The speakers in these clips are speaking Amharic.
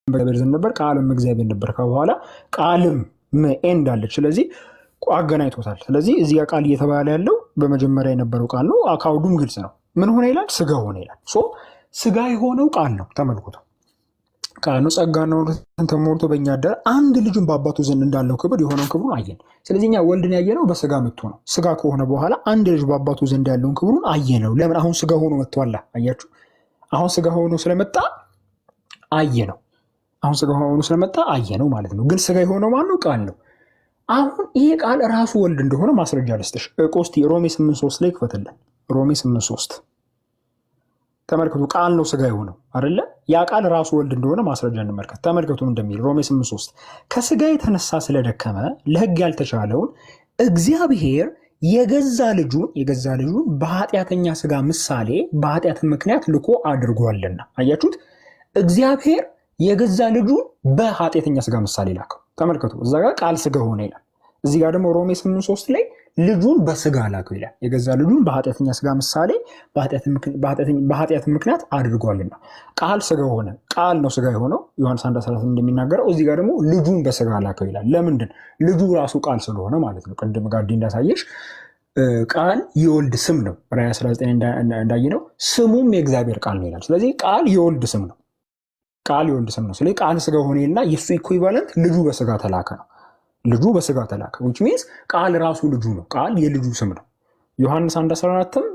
በእግዚአብሔር ዘንድ ነበር፣ ቃልም እግዚአብሔር ነበር። ከበኋላ ቃልም ኤንድ አለች። ስለዚህ አገናኝቶታል። ስለዚህ እዚህ ጋር ቃል እየተባለ ያለው በመጀመሪያ የነበረው ቃል ነው። አካውዱም ግልጽ ነው። ምን ሆነ ይላል? ስጋ ሆነ ይላል። ስጋ የሆነው ቃል ነው። ተመልኩት። ቃል ነው፣ ጸጋና እውነትን ተሞልቶ በእኛ አደረ። አንድ ልጁን በአባቱ ዘንድ እንዳለው ክብር የሆነውን ክብሩን አየን። ስለዚህ እኛ ወልድን ያየነው በስጋ መጥቶ ነው። ስጋ ከሆነ በኋላ አንድ ልጅ በአባቱ ዘንድ ያለውን ክብሩን አየነው። ለምን? አሁን ስጋ ሆኖ መጥቷል። አያችሁ? አሁን ስጋ ሆኖ ስለመጣ አየነው። አሁን ስጋ ሆኖ ስለመጣ አየነው ማለት ነው። ግን ስጋ የሆነው ማነው? ቃል ነው። አሁን ይሄ ቃል ራሱ ወልድ እንደሆነ ማስረጃ ልስጥሽ። ቆስቲ ሮሜ 8:3 ላይ ክፈትልን። ሮሜ 8:3 ተመልከቱ። ቃል ነው ስጋ የሆነው አይደለ? ያ ቃል ራሱ ወልድ እንደሆነ ማስረጃ እንመልከት። ተመልከቱ እንደሚል ሮሜ 8:3 ከስጋ የተነሳ ስለደከመ ለሕግ ያልተቻለውን እግዚአብሔር የገዛ ልጁን በኃጢአተኛ ስጋ ምሳሌ በኃጢአት ምክንያት ልኮ አድርጓልና። አያችሁት? እግዚአብሔር የገዛ ልጁን በኃጢአተኛ ስጋ ምሳሌ ላከው። ተመልከቱ። እዛ ጋር ቃል ስጋ ሆነ ይላል። እዚህ ጋር ደግሞ ሮሜ 8:3 ላይ ልጁን በስጋ ላከው ይላል። የገዛ ልጁን በኃጢአተኛ ስጋ ምሳሌ በኃጢአት ምክንያት አድርጓልና። ቃል ስጋ ሆነ። ቃል ነው ስጋ የሆነው ዮሐንስ 1:13 እንደሚናገረው። እዚህ ጋር ደግሞ ልጁን በስጋ ላከው ይላል። ለምንድን? ልጁ ራሱ ቃል ስለሆነ ማለት ነው። ቅድም ጋዲ እንዳሳየሽ ቃል የወልድ ስም ነው። ራዕይ 19 እንዳየነው ስሙም የእግዚአብሔር ቃል ነው ይላል። ስለዚህ ቃል የወልድ ስም ነው። ቃል የወልድ ስም ነው። ስለዚህ ቃል ስጋ ሆነና የሱ ኢኩይቫለንት ልጁ በስጋ ተላከ ነው። ልጁ በስጋ ተላከ which means ቃል ራሱ ልጁ ነው። ቃል የልጁ ስም ነው። ዮሐንስ 1:14ም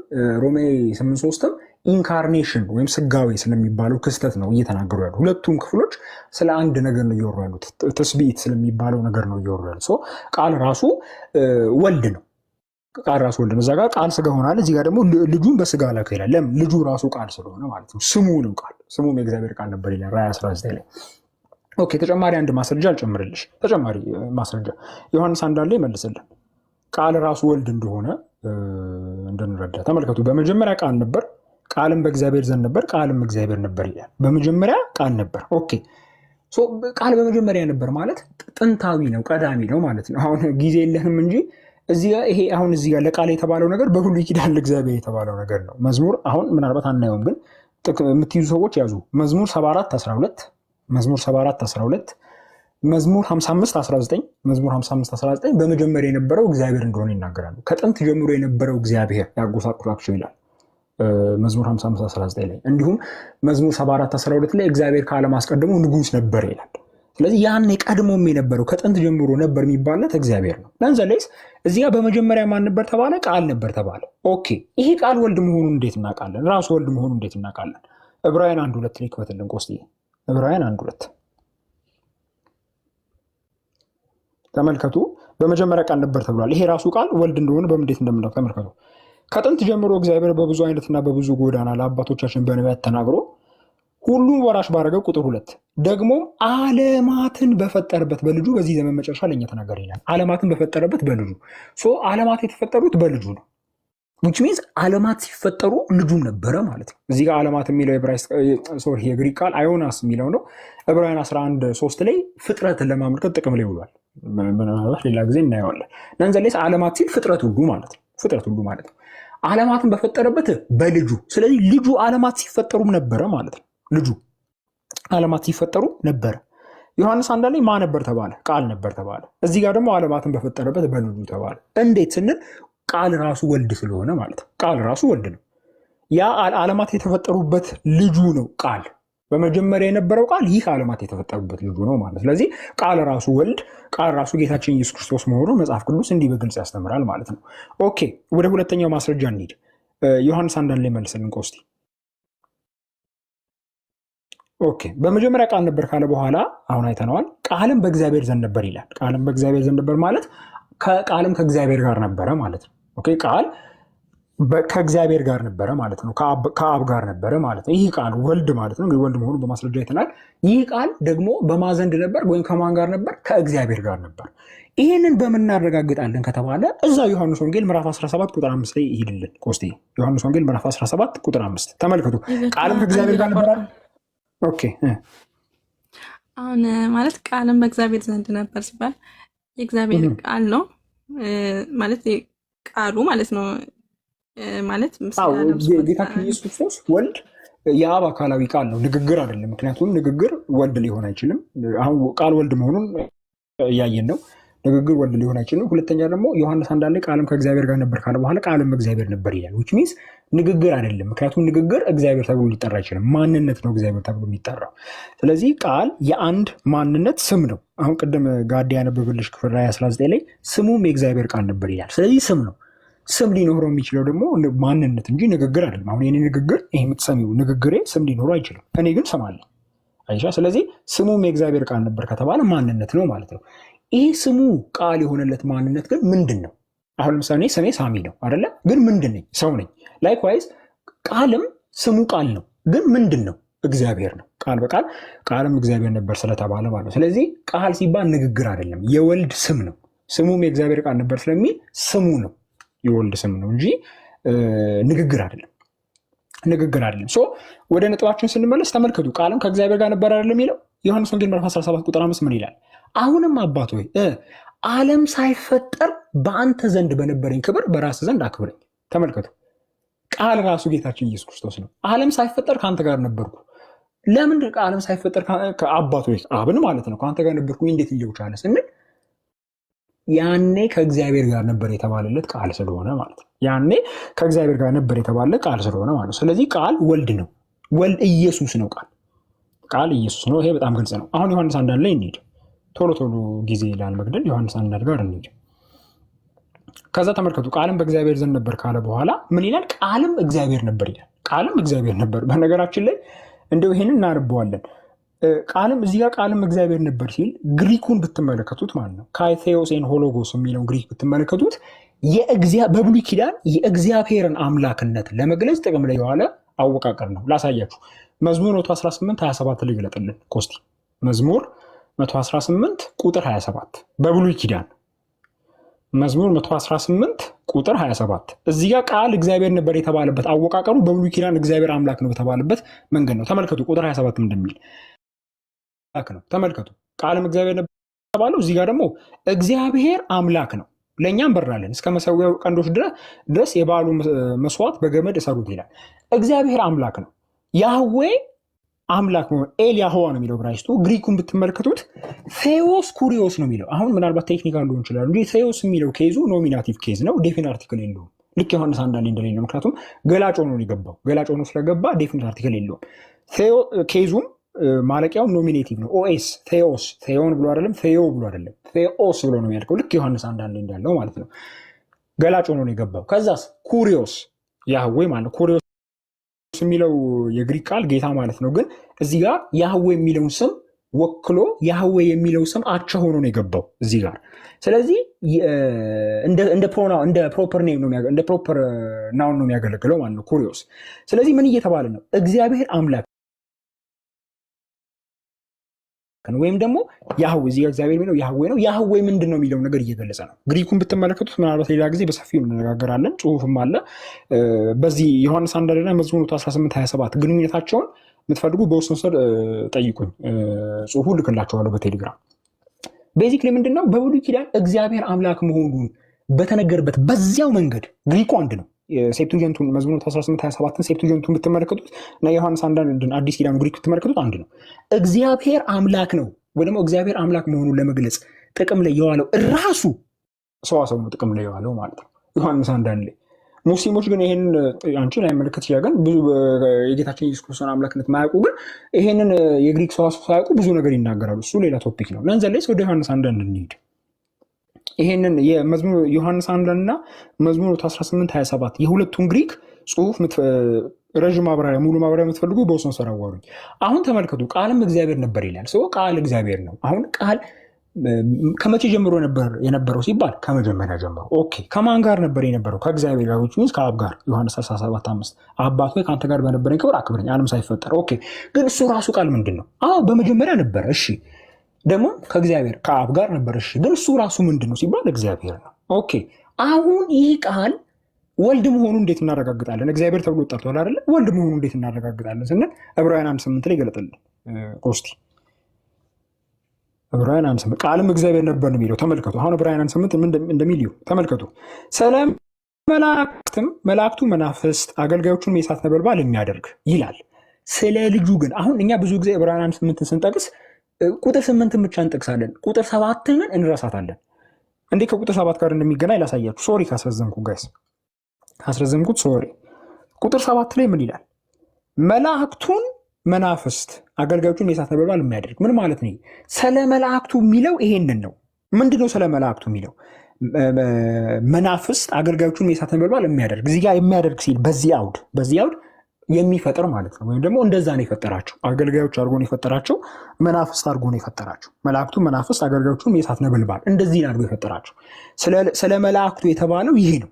ሮሜ 8:3ም ኢንካርኔሽን ወይም ስጋዌ ስለሚባለው ክስተት ነው እየተናገሩ ያሉ። ሁለቱም ክፍሎች ስለ አንድ ነገር ነው እየወሩ ያሉት። ተስቢት ስለሚባለው ነገር ነው እየወሩ ያሉት። ቃል ራሱ ወልድ ነው። ቃል ራሱ ወልድ ነው። እዛ ጋር ቃል ስጋ ሆናል። እዚህ ጋር ደግሞ ልጁን በስጋ ላከ ይላል። ለምን? ልጁ ራሱ ቃል ስለሆነ ማለት ነው። ስሙ ነው ቃል። ስሙም የእግዚአብሔር ቃል ነበር ይላል ራዕይ 19 ላይ። ኦኬ፣ ተጨማሪ አንድ ማስረጃ አልጨምርልሽ። ተጨማሪ ማስረጃ ዮሐንስ 1 ላይ መልስልን። ቃል ራሱ ወልድ እንደሆነ እንድንረዳ ተመልከቱ። በመጀመሪያ ቃል ነበር፣ ቃልም በእግዚአብሔር ዘንድ ነበር፣ ቃልም እግዚአብሔር ነበር ይላል። በመጀመሪያ ቃል ነበር። ኦኬ፣ ቃል በመጀመሪያ ነበር ማለት ጥንታዊ ነው፣ ቀዳሚ ነው ማለት ነው። አሁን ጊዜ የለህም እንጂ ይሄ አሁን እዚህ ጋር ለቃል የተባለው ነገር በብሉይ ኪዳን ለእግዚአብሔር የተባለው ነገር ነው። መዝሙር አሁን ምናልባት አናየውም፣ ግን የምትይዙ ሰዎች ያዙ። መዝሙር 74:12 መዝሙር 74:12 መዝሙር 55:19 መዝሙር 55:19 በመጀመሪያ የነበረው እግዚአብሔር እንደሆነ ይናገራሉ። ከጥንት ጀምሮ የነበረው እግዚአብሔር ያጎሳቁላቸው ይላል መዝሙር 55:19 ላይ። እንዲሁም መዝሙር 74:12 ላይ እግዚአብሔር ከዓለም አስቀድሞ ንጉሥ ነበር ይላል። ስለዚህ ያን ቀድሞም የነበረው ከጥንት ጀምሮ ነበር የሚባለት እግዚአብሔር ነው። ለንዘሌስ እዚህ ጋር በመጀመሪያ ማን ነበር ተባለ? ቃል ነበር ተባለ። ኦኬ፣ ይሄ ቃል ወልድ መሆኑን እንዴት እናውቃለን? ራሱ ወልድ መሆኑን እንዴት እናውቃለን? ዕብራውያን 1:2 ላይ ክፈትልን ቆስቲ። ዕብራውያን 1:2 ተመልከቱ። በመጀመሪያ ቃል ነበር ተብሏል። ይሄ ራሱ ቃል ወልድ እንደሆነ በእንዴት እንደምናውቅ ተመልከቱ። ከጥንት ጀምሮ እግዚአብሔር በብዙ አይነትና በብዙ ጎዳና ለአባቶቻችን በነቢያት ተናግሮ ሁሉን ወራሽ ባደረገው ቁጥር 2 ደግሞ ዓለማትን በፈጠረበት በልጁ በዚህ ዘመን መጨረሻ ለእኛ ተናገረ ይላል። ዓለማትን በፈጠረበት በልጁ ዓለማት የተፈጠሩት በልጁ ነው። which means ዓለማት ሲፈጠሩ ልጁም ነበረ ማለት ነው። እዚህ ጋር ዓለማት የሚለው የግሪክ ቃል አዮናስ የሚለው ነው። ዕብራውያን 11:3 ላይ ፍጥረትን ለማመልከት ጥቅም ላይ ውሏል። ሌላ ጊዜ እናየዋለን። ነንዘሌስ ዓለማት ሲል ፍጥረት ሁሉ ማለት ነው። ፍጥረት ሁሉ ማለት ነው። ዓለማትን በፈጠረበት በልጁ። ስለዚህ ልጁ ዓለማት ሲፈጠሩም ነበረ ማለት ነው። ልጁ ዓለማት ሲፈጠሩ ነበረ። ዮሐንስ 1 ላይ ማን ነበር ተባለ? ቃል ነበር ተባለ። እዚህ ጋር ደግሞ ዓለማትን በፈጠረበት በልጁ ተባለ። እንዴት ስንል ቃል ራሱ ወልድ ስለሆነ ማለት ነው። ቃል ራሱ ወልድ ነው። ያ ዓለማት የተፈጠሩበት ልጁ ነው ቃል። በመጀመሪያ የነበረው ቃል ይህ ዓለማት የተፈጠሩበት ልጁ ነው ማለት። ስለዚህ ቃል ራሱ ወልድ፣ ቃል ራሱ ጌታችን ኢየሱስ ክርስቶስ መሆኑን መጽሐፍ ቅዱስ እንዲህ በግልጽ ያስተምራል ማለት ነው። ኦኬ፣ ወደ ሁለተኛው ማስረጃ እንሂድ። ዮሐንስ 1 ላይ መልስልን ቆስቲ። ኦኬ፣ በመጀመሪያ ቃል ነበር ካለ በኋላ አሁን አይተነዋል። ቃልም በእግዚአብሔር ዘንድ ነበር ይላል። ቃልም በእግዚአብሔር ዘንድ ነበር ማለት ቃልም ከእግዚአብሔር ጋር ነበረ ማለት ነው። ኦኬ፣ ቃል ከእግዚአብሔር ጋር ነበረ ማለት ነው። ከአብ ጋር ነበረ ማለት ነው። ይህ ቃል ወልድ ማለት ነው። እንግዲህ ወልድ መሆኑ በማስረጃ አይተናል። ይህ ቃል ደግሞ በማን ዘንድ ነበር ወይም ከማን ጋር ነበር? ከእግዚአብሔር ጋር ነበር። ይህንን በምን እናረጋግጣለን ከተባለ እዛው ዮሐንስ ወንጌል ምዕራፍ 17 ቁጥር 5 ላይ ይሄድልን ቆስቲ። ዮሐንስ ወንጌል ምዕራፍ 17 ቁጥር 5 ተመልከቱ። ቃልም ከእግዚአብሔር ጋር ነበር። ኦኬ፣ አሁን ማለት ቃልም በእግዚአብሔር ዘንድ ነበር ሲባል የእግዚአብሔር ቃል ነው ማለት ቃሉ ማለት ነው። ማለት ጌታችን ኢየሱስ ክርስቶስ ወልድ የአብ አካላዊ ቃል ነው፣ ንግግር አይደለም። ምክንያቱም ንግግር ወልድ ሊሆን አይችልም። አሁን ቃል ወልድ መሆኑን እያየን ነው። ንግግር ወልድ ሊሆን አይችልም። ሁለተኛ ደግሞ ዮሐንስ አንድ ላይ ቃልም ከእግዚአብሔር ጋር ነበር ካለ በኋላ ቃልም እግዚአብሔር ነበር ይላል። ዊች ሚንስ ንግግር አይደለም። ምክንያቱም ንግግር እግዚአብሔር ተብሎ ሊጠራ አይችልም። ማንነት ነው እግዚአብሔር ተብሎ የሚጠራው። ስለዚህ ቃል የአንድ ማንነት ስም ነው። አሁን ቅድም ጋዲ ያነበብልሽ ክፍል ላይ 19 ላይ ስሙም የእግዚአብሔር ቃል ነበር ይላል። ስለዚህ ስም ነው። ስም ሊኖረው የሚችለው ደግሞ ማንነት እንጂ ንግግር አይደለም። አሁን የኔ ንግግር ይሄ የምትሰሚው ንግግሬ ስም ሊኖረው አይችልም። እኔ ግን ስም አለ አይሻ። ስለዚህ ስሙም የእግዚአብሔር ቃል ነበር ከተባለ ማንነት ነው ማለት ነው። ይሄ ስሙ ቃል የሆነለት ማንነት ግን ምንድን ነው? አሁን ለምሳሌ ስሜ ሳሚ ነው አይደለ? ግን ምንድን ነኝ? ሰው ነኝ። ላይክዋይዝ ቃልም ስሙ ቃል ነው፣ ግን ምንድን ነው? እግዚአብሔር ነው። ቃል በቃል ቃልም እግዚአብሔር ነበር ስለተባለ ማለት ነው። ስለዚህ ቃል ሲባል ንግግር አይደለም፣ የወልድ ስም ነው። ስሙም የእግዚአብሔር ቃል ነበር ስለሚል ስሙ ነው፣ የወልድ ስም ነው እንጂ ንግግር አይደለም። ንግግር አይደለም። ወደ ነጥባችን ስንመለስ ተመልከቱ። ቃልም ከእግዚአብሔር ጋር ነበር አይደለም የሚለው ዮሐንስ ወንጌል ምዕራፍ 17 ቁጥር 5 ምን ይላል? አሁንም አባት ሆይ ዓለም ሳይፈጠር በአንተ ዘንድ በነበረኝ ክብር በራስ ዘንድ አክብረኝ። ተመልከቱ። ቃል ራሱ ጌታችን ኢየሱስ ክርስቶስ ነው። ዓለም ሳይፈጠር ከአንተ ጋር ነበርኩ። ለምን ዓለም ሳይፈጠር አባት ሆይ አብን ማለት ነው ከአንተ ጋር ነበርኩ እንዴት ሊለው ቻለ ስንል ያኔ ከእግዚአብሔር ጋር ነበር የተባለለት ቃል ስለሆነ ማለት ነው። ያኔ ከእግዚአብሔር ጋር ነበር የተባለለት ቃል ስለሆነ ማለት ነው። ስለዚህ ቃል ወልድ ነው። ወልድ ኢየሱስ ነው። ቃል ኢየሱስ ነው። ይሄ በጣም ግልጽ ነው። አሁን ዮሐንስ አንድ ላይ እንሂድ። ቶሎ ጊዜ ላለመግደል ዮሐንስ አንድ ጋር እንሂድ። ከዛ ተመልከቱ። ቃልም በእግዚአብሔር ዘንድ ነበር ካለ በኋላ ምን ይላል? ቃልም እግዚአብሔር ነበር ይላል። ቃልም እግዚአብሔር ነበር። በነገራችን ላይ እንደው ይሄንን እናነበዋለን። ቃልም እዚህ ጋር ቃልም እግዚአብሔር ነበር ሲል ግሪኩን ብትመለከቱት ማለት ነው ካይቴዎስ ኤን ሆሎጎስ የሚለውን ግሪክ ብትመለከቱት በብሉይ ኪዳን የእግዚአብሔርን አምላክነት ለመግለጽ ጥቅም ላይ የዋለ አወቃቀር ነው። ላሳያችሁ። መዝሙር 118 27 ላይ ይገለጥልን ኮስቲ። መዝሙር 118 ቁጥር 27 በብሉይ ኪዳን መዝሙር 118 ቁጥር 27 እዚህ ጋር ቃል እግዚአብሔር ነበር የተባለበት አወቃቀሩ በብሉይ ኪዳን እግዚአብሔር አምላክ ነው በተባለበት መንገድ ነው። ተመልከቱ ቁጥር 27 እንደሚል ነው። ተመልከቱ ቃልም እግዚአብሔር ነበር የተባለው እዚህ ጋር ደግሞ እግዚአብሔር አምላክ ነው። ለእኛም በራለን እስከ መሰዊያው ቀንዶች ድረስ የበዓሉ መስዋዕት በገመድ እሰሩት ይላል። እግዚአብሔር አምላክ ነው። ያህዌ አምላክ ነው። ኤል ያህዋ ነው የሚለው ብራይስቱ። ግሪኩን ብትመለከቱት ቴዎስ ኩሪዮስ ነው የሚለው። አሁን ምናልባት ቴክኒካል ሊሆን ይችላል እንጂ ቴዎስ የሚለው ኬዙ ኖሚናቲቭ ኬዝ ነው። ዴፊኒት አርቲክል የለውም። ልክ ዮሐንስ አንድ ላይ እንደሌለው፣ ምክንያቱም ገላጭ ሆኖ የገባው ገላጭ ሆኖ ስለገባ ዴፊኒት አርቲክል የለውም። ኬዙም ማለቂያውም ኖሚኔቲቭ ነው። ኦኤስ ቴዎስ ቴዎን ብሎ አይደለም፣ ቴዎ ብሎ አይደለም፣ ቴዎስ ብሎ ነው የሚያልቀው። ልክ ዮሐንስ አንድ ላይ እንዳለው ማለት ነው። ገላጭ ሆኖ ነው የገባው። ከዛስ ኩሪዮስ ያህዌ ማለት ነው። ኩሪዮስ የሚለው የግሪክ ቃል ጌታ ማለት ነው። ግን እዚህ ጋር ያህዌ የሚለውን ስም ወክሎ ያህዌ የሚለው ስም አቻ ሆኖ ነው የገባው እዚህ ጋር። ስለዚህ እንደ ፕሮፐር ኔም ነው እንደ ፕሮፐር ናውን ነው የሚያገለግለው ማለት ነው ኩሪዮስ። ስለዚህ ምን እየተባለ ነው? እግዚአብሔር አምላክ ወይም ደግሞ ያህዌ እዚህ ጋር እግዚአብሔር የሚለው ያህዌ ነው። ያህዌ ምንድን ነው የሚለው ነገር እየገለጸ ነው። ግሪኩን ብትመለከቱት ምናልባት ሌላ ጊዜ በሰፊው እንነጋገራለን። ጽሁፍም አለ በዚህ ዮሐንስ አንዳንድና መዝሙር 18 27 ግንኙነታቸውን የምትፈልጉ በውስጥ ስር ጠይቁኝ፣ ጽሁፉ ልክላቸዋለሁ በቴሌግራም። ቤዚክሊ ምንድን ነው በብሉይ ኪዳን እግዚአብሔር አምላክ መሆኑን በተነገርበት በዚያው መንገድ ግሪኩ አንድ ነው። ሴፕቱጀንቱን መዝሙር 18 27ን ሴፕቱጀንቱን ብትመለከቱት እና ዮሐንስ አንዳንድን አዲስ ኪዳኑ ግሪክ ብትመለከቱት አንድ ነው። እግዚአብሔር አምላክ ነው ወይ ደግሞ እግዚአብሔር አምላክ መሆኑን ለመግለጽ ጥቅም ላይ የዋለው ራሱ ሰዋሰው ነው ጥቅም ላይ የዋለው ማለት ነው ዮሐንስ አንዳንድ ላይ። ሙስሊሞች ግን ይሄንን አንቺን አይመለከት ይችላል፣ ግን ብዙ የጌታችን ኢየሱስ ክርስቶስን አምላክነት ማያውቁ ግን ይሄንን የግሪክ ሰዋሰው ሳያውቁ ብዙ ነገር ይናገራሉ። እሱ ሌላ ቶፒክ ነው። ነንዘሌስ ወደ ዮሐንስ አንዳንድ እንሂድ። ይሄንን የመዝሙር ዮሐንስ አንዳንድ እና መዝሙር 18 27 የሁለቱን ግሪክ ጽሁፍ ረዥም ማብራሪያ ሙሉ ማብራሪያ የምትፈልጉ በውስጥ ሰር አዋሩኝ። አሁን ተመልከቱ። ቃልም እግዚአብሔር ነበር ይላል። ቃል እግዚአብሔር ነው። አሁን ቃል ከመቼ ጀምሮ የነበረው ሲባል ከመጀመሪያ ጀምሮ። ኦኬ ከማን ጋር ነበር የነበረው? ከእግዚአብሔር ጋር ዊች ከአብ ጋር። ዮሐንስ 17 5 አባት ሆይ ከአንተ ጋር በነበረኝ ክብር አክብረኝ ዓለም ሳይፈጠር። ኦኬ ግን እሱ ራሱ ቃል ምንድን ነው? በመጀመሪያ ነበረ። እሺ ደግሞ ከእግዚአብሔር ከአብ ጋር ነበር። እሺ ግን እሱ ራሱ ምንድን ነው ሲባል እግዚአብሔር ነው። ኦኬ አሁን ይህ ቃል ወልድ መሆኑ እንዴት እናረጋግጣለን? እግዚአብሔር ተብሎ ጠርቷል አይደለ? ወልድ መሆኑ እንዴት እናረጋግጣለን ስንል ዕብራውያን 1:8 ላይ ይገለጥልን ኮስቲ። ዕብራውያን 1:8 ቃልም እግዚአብሔር ነበር ነው የሚለው። ተመልከቱ። አሁን ዕብራውያን 1:8 እንደሚል ተመልከቱ። ሰላም መላእክቱ መናፍስት አገልጋዮቹን የእሳት ነበልባል የሚያደርግ ይላል። ስለ ልጁ ግን አሁን እኛ ብዙ ጊዜ ዕብራውያን 8 ስንጠቅስ ቁጥር 8 ብቻ እንጠቅሳለን፣ ቁጥር 7 ግን እንረሳታለን። እንዴ ከቁጥር 7 ጋር እንደሚገናኝ ላሳያችሁ። ሶሪ ካስረዘምኩ ጋይስ፣ ካስረዘምኩት ሶሪ። ቁጥር 7 ላይ ምን ይላል? መላእክቱን መናፍስት አገልጋዮቹን የእሳት ነበልባል የሚያደርግ ምን ማለት ነው? ስለ መላእክቱ የሚለው ይሄንን ነው። ምንድነው ስለ መላእክቱ የሚለው? መናፍስት አገልጋዮቹን የእሳት ነበልባል የሚያደርግ እዚህ ጋር የሚያደርግ ሲል በዚህ አውድ የሚፈጥር ማለት ነው። ወይም ደግሞ እንደዛ ነው የፈጠራቸው። አገልጋዮች አድርጎ ነው የፈጠራቸው። መናፍስት አድርጎ ነው የፈጠራቸው። መላእክቱ መናፍስት፣ አገልጋዮቹን የእሳት ነበልባል እንደዚህ አድርጎ የፈጠራቸው። ስለ መላእክቱ የተባለው ይሄ ነው።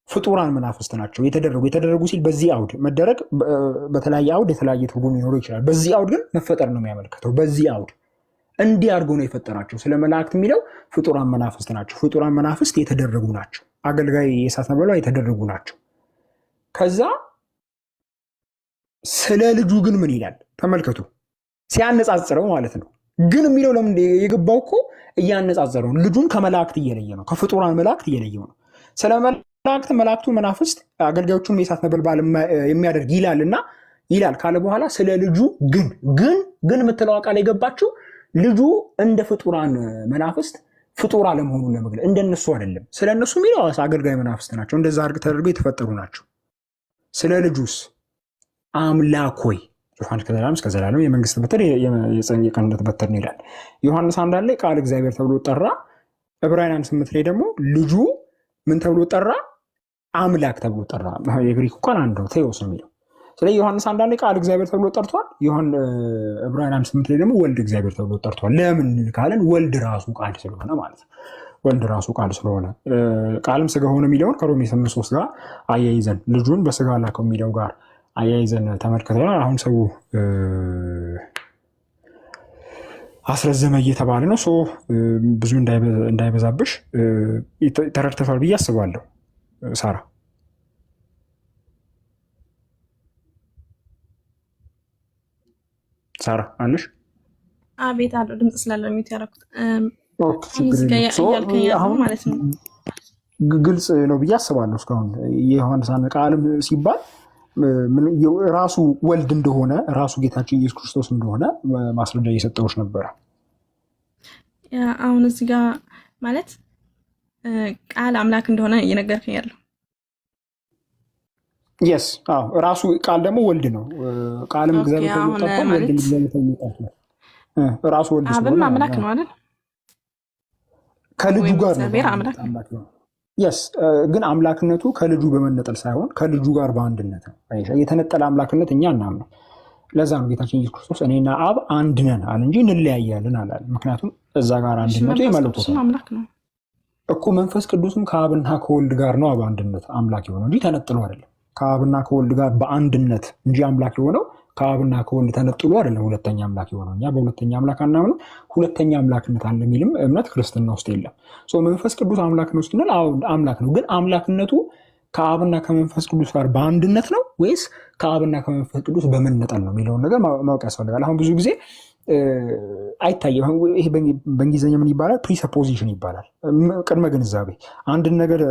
ፍጡራን መናፍስት ናቸው የተደረጉ ሲል በዚህ አውድ መደረግ በተለያየ አውድ የተለያየ ትርጉም ሊኖረው ይችላል። በዚህ አውድ ግን መፈጠር ነው የሚያመለክተው። በዚህ አውድ እንዲህ አድርጎ ነው የፈጠራቸው። ስለ መላእክት የሚለው ፍጡራን መናፍስት ናቸው። ፍጡራን መናፍስት የተደረጉ ናቸው። አገልጋይ የእሳት ነበልባል የተደረጉ ናቸው። ከዛ ስለ ልጁ ግን ምን ይላል ተመልከቱ። ሲያነጻጽረው ማለት ነው። ግን የሚለው ለምን የገባው እኮ እያነጻጸረው ልጁን ከመላእክት እየለየ ነው። ከፍጡራን መላእክት እየለየው ነው። ስለ መላእክቱ መናፍስት አገልጋዮቹን የእሳት ነበልባል የሚያደርግ ይላልና ይላል ካለ በኋላ ስለ ልጁ ግን የምትለው ቃል የገባችው ልጁ እንደ ፍጡራን መናፍስት ፍጡር አለመሆኑን ለመግለጽ እንደነሱ አይደለም። ስለ እነሱ የሚለው አገልጋይ መናፍስት ናቸው። እንደዛ አድርግ ተደርገው የተፈጠሩ ናቸው። ስለ ልጁስ አምላክ ሆይ ዙፋን ከዘላለም እስከ ዘላለም የመንግስት በትር የቀንነት በትር ነው ይላል። ዮሐንስ 1 ላይ ቃል እግዚአብሔር ተብሎ ጠራ። ዕብራውያን 8 ላይ ደግሞ ልጁ ምን ተብሎ ጠራ? አምላክ ተብሎ ጠራ። የግሪክ ቃል አንድ ነው፣ ቴዎስ ነው የሚለው። ስለዚህ ዮሐንስ 1 ላይ ቃል እግዚአብሔር ተብሎ ጠርቷል። ዕብራውያን 8 ላይ ደግሞ ወልድ እግዚአብሔር ተብሎ ጠርቷል። ለምን ካለን ወልድ ራሱ ቃል ስለሆነ ማለት ነው። ወልድ ራሱ ቃል ስለሆነ ቃልም ስጋ ሆነ የሚለውን ከሮሜ 8:3 ጋር አያይዘን ልጁን በስጋ ላከው የሚለው ጋር አያይዘን ተመልክተናል። አሁን ሰው አስረዘመ እየተባለ ነው። ብዙ እንዳይበዛብሽ ተረድተሻል ብዬ አስባለሁ። ሳራ አለሽ? አቤት አለው። ድምፅ ስላለው ሚት ያደረኩት ማለት ነው። ግልጽ ነው ብዬ አስባለሁ። እስካሁን የዮሐንስ ቃልም ሲባል ራሱ ወልድ እንደሆነ ራሱ ጌታችን ኢየሱስ ክርስቶስ እንደሆነ ማስረጃ እየሰጠዎች ነበረ። አሁን እዚህ ጋር ማለት ቃል አምላክ እንደሆነ እየነገርከኝ ያለው የስ ራሱ ቃል ደግሞ ወልድ ነው። ቃልም እግዚአብሔር ተጠቅሞ ወልድ እግዚአብሔር ራሱ ወልድ ስለሆነ አምላክ ነው አይደል? ከልጁ ጋር ነው። የስ ግን አምላክነቱ ከልጁ በመነጠል ሳይሆን ከልጁ ጋር በአንድነት ነው። የተነጠለ አምላክነት እኛ እናምነው። ለዛ ነው ጌታችን ኢየሱስ ክርስቶስ እኔና አብ አንድ ነን አለ እንጂ እንለያያለን አላለ። ምክንያቱም እዛ ጋር አንድነቱ የመለኮት ነው እኮ። መንፈስ ቅዱስም ከአብና ከወልድ ጋር ነው በአንድነት አምላክ የሆነው እንጂ ተነጥሎ አይደለም። ከአብና ከወልድ ጋር በአንድነት እንጂ አምላክ የሆነው ከአብና ከወልድ ተነጥሎ አይደለም። ሁለተኛ አምላክ የሆነው እኛ በሁለተኛ አምላክ አናምንም። ሁለተኛ አምላክነት አለ የሚልም እምነት ክርስትና ውስጥ የለም። መንፈስ ቅዱስ አምላክ ነው ስንል አምላክ ነው። ግን አምላክነቱ ከአብና ከመንፈስ ቅዱስ ጋር በአንድነት ነው ወይስ ከአብና ከመንፈስ ቅዱስ በመነጠል ነው የሚለውን ነገር ማወቅ ያስፈልጋል። አሁን ብዙ ጊዜ አይታየም። ይሄ በእንግሊዝኛ ምን ይባላል? ፕሪሰፖዚሽን ይባላል። ቅድመ ግንዛቤ አንድን ነገር